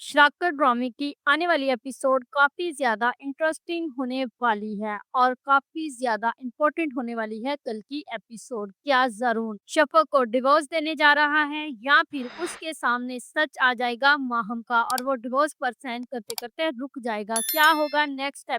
शराकत ड्रामे की आने वाली एपिसोड काफी ज्यादा इंटरेस्टिंग होने वाली है और काफी ज्यादा इम्पोर्टेंट होने वाली है कल की एपिसोड। क्या जरूर शफक को डिवोर्स देने जा रहा है या फिर उसके सामने सच आ जाएगा माहम का और वो डिवोर्स पर साइन करते करते रुक जाएगा? क्या होगा नेक्स्ट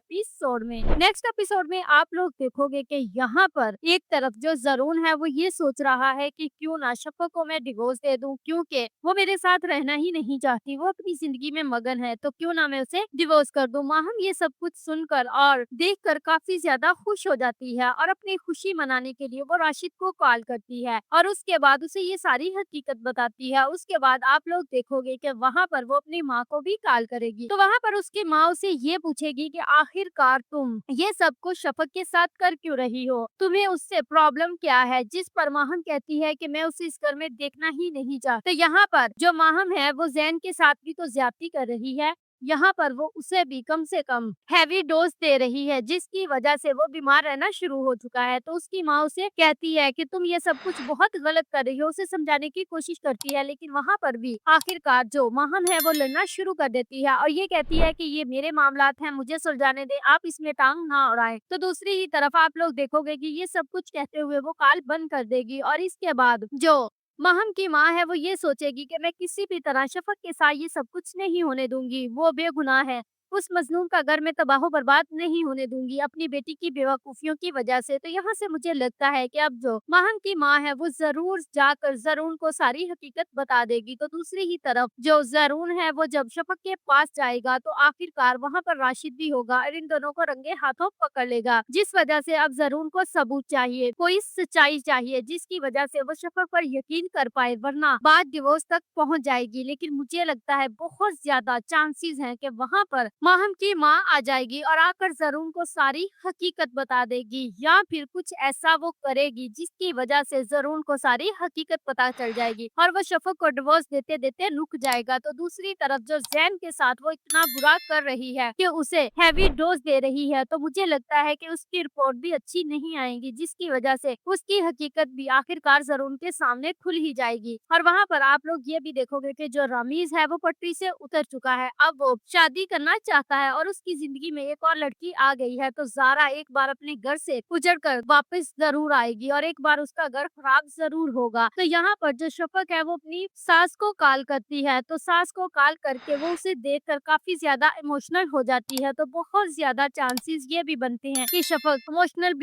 एपिसोड में आप लोग देखोगे कि यहाँ पर एक तरफ जो जरून है वो ये सोच रहा है कि क्यों ना शफक को मैं डिवोर्स दे दूं, क्योंकि वो मेरे साथ रहना ही नहीं चाहती, वो अपनी जिंदगी में मगन है, तो क्यों ना मैं उसे डिवोर्स कर दूं। माहम ये सब कुछ सुनकर और देखकर काफी ज्यादा खुश हो जाती है और अपनी खुशी मनाने के लिए वो राशिद को कॉल करती है और उसके बाद उसे ये सारी हकीकत बताती है। उसके बाद आप लोग देखोगे कि वहां पर वो अपनी माँ को भी कॉल करेगी, तो वहां पर उसकी माँ उसे ये पूछेगी कि आखिरकार तुम ये सब कुछ शफक के साथ कर क्यों रही हो, तुम्हें उससे प्रॉब्लम क्या है? जिस पर माहम कहती है कि मैं उसे इस घर में देखना ही नहीं चाहती। तो यहाँ पर जो माहम है वो जैन के साथ भी तो ज्यादती कर रही है, यहाँ पर वो उसे भी कम से कम हैवी डोज दे रही है जिसकी वजह से वो बीमार रहना शुरू हो चुका है। तो उसकी माँ उसे कहती है कि तुम ये सब कुछ बहुत गलत कर रही हो, उसे समझाने की कोशिश करती है, लेकिन वहाँ पर भी आखिरकार जो माहम है वो लड़ना शुरू कर देती है और ये कहती है कि ये मेरे मामलात हैं, मुझे सुलझाने दे, आप इसमें टांग ना अड़ाएं। तो दूसरी ही तरफ आप लोग देखोगे कि ये सब कुछ कहते हुए वो कॉल बंद कर देगी और इसके बाद जो माहम की माँ है वो ये सोचेगी कि मैं किसी भी तरह शफक के साथ ये सब कुछ नहीं होने दूंगी, वो बेगुनाह है, उस मजलूम का घर में तबाह बर्बाद नहीं होने दूंगी अपनी बेटी की बेवकूफियों की वजह से। तो यहाँ से मुझे लगता है कि अब जो माहम की माँ है वो जरूर जाकर जरून को सारी हकीकत बता देगी। तो दूसरी ही तरफ जो जरून है वो जब शफक के पास जाएगा तो आखिरकार वहां पर राशिद भी होगा और इन दोनों को रंगे हाथों पकड़ लेगा, जिस वजह से अब जरून को सबूत चाहिए, कोई सच्चाई चाहिए जिसकी वजह से वो शफक पर यकीन कर पाए, वरना बात डिवोर्स तक पहुंच जाएगी। लेकिन मुझे लगता है बहुत ज्यादा चांसेस हैं कि वहां पर माहम की माँ आ जाएगी और आकर जरून को सारी हकीकत बता देगी, या फिर कुछ ऐसा वो करेगी जिसकी वजह से जरून को सारी हकीकत पता चल जाएगी और वो शफक को डिवोर्स देते देते रुक जाएगा। तो दूसरी तरफ जो जैन के साथ वो इतना बुरा कर रही है कि उसे हैवी डोज दे रही है, तो मुझे लगता है कि उसकी रिपोर्ट भी अच्छी नहीं आएगी, जिसकी वजह से उसकी हकीकत भी आखिरकार जरून के सामने खुल ही जाएगी। और वहां पर आप लोग ये भी देखोगे कि जो रमीज है वो पटरी से उतर चुका है, अब वो शादी करना चाहता है और उसकी जिंदगी में एक और लड़की आ गई है। तो जारा एक बार अपने घर से उजड़ कर वापस जरूर आएगी और एक बार उसका घर खराब जरूर होगा। तो यहाँ पर जो शफक है वो अपनी सास को कॉल करती है, तो सास को कॉल करके वो उसे देखकर काफी ज्यादा इमोशनल हो जाती है। तो बहुत ज्यादा चांसेस ये भी बनते हैं कि शफक इमोशनल